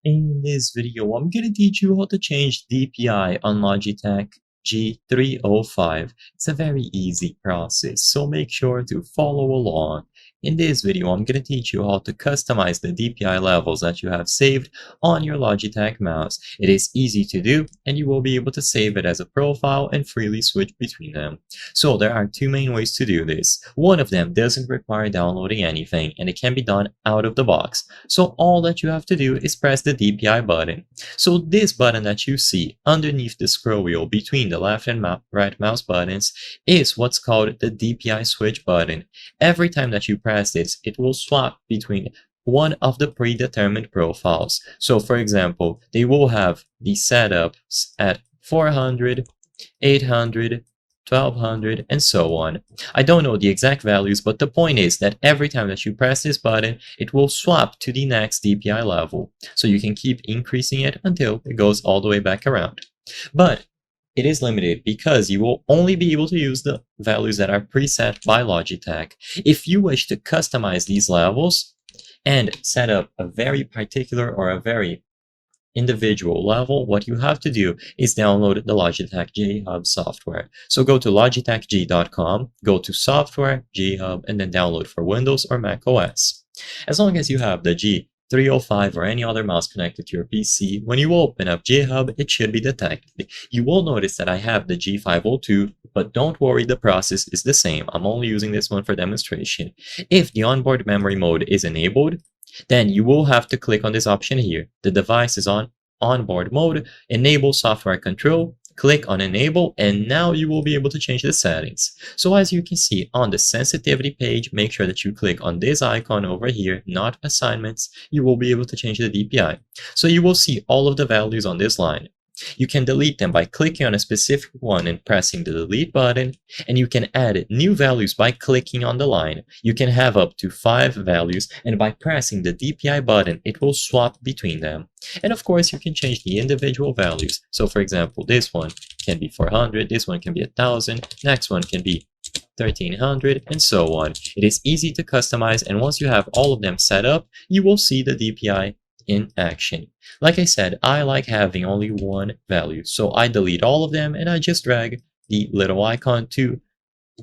In this video, I'm going to teach you how to change DPI on Logitech G305. It's a very easy process, so make sure to follow along. In this video, I'm going to teach you how to customize the DPI levels that you have saved on your Logitech mouse. It is easy to do, and you will be able to save it as a profile and freely switch between them. So there are two main ways to do this. One of them doesn't require downloading anything, and it can be done out of the box. So all that you have to do is press the DPI button. So this button that you see underneath the scroll wheel between the left and right mouse buttons is what's called the DPI switch button. Every time that you press this, it will swap between one of the predetermined profiles. So for example, they will have the setups at 400, 800, 1200, and so on. I don't know the exact values, but the point is that every time that you press this button, it will swap to the next DPI level. So you can keep increasing it until it goes all the way back around. But it is limited because you will only be able to use the values that are preset by Logitech. If you wish to customize these levels and set up a very particular or a very individual level, what you have to do is download the Logitech G Hub software. So go to logitechg.com, go to software, G Hub, and then download for Windows or Mac OS. As long as you have the G305 or any other mouse connected to your PC, when you open up G Hub, it should be detected. You will notice that I have the G502, but don't worry, the process is the same. I'm only using this one for demonstration. If the onboard memory mode is enabled, then you will have to click on this option here. The device is on onboard mode, enable software control, click on enable, and now you will be able to change the settings. So as you can see on the sensitivity page, make sure that you click on this icon over here, not assignments. You will be able to change the DPI. So you will see all of the values on this line. You can delete them by clicking on a specific one and pressing the delete button, and you can add new values by clicking on the line. You can have up to 5 values, and by pressing the DPI button, it will swap between them. And of course, you can change the individual values. So for example, this one can be 400, this one can be 1000, next one can be 1300, and so on. It is easy to customize, and once you have all of them set up, you will see the DPI in action. Like I said, I like having only one value, so I delete all of them and I just drag the little icon to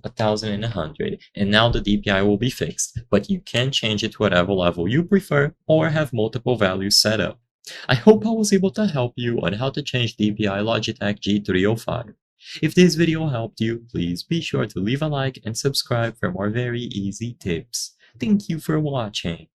1000 and 100, and now the DPI will be fixed, but you can change it to whatever level you prefer or have multiple values set up. I hope I was able to help you on how to change DPI Logitech G305. If this video helped you, please be sure to leave a like and subscribe for more very easy tips. Thank you for watching.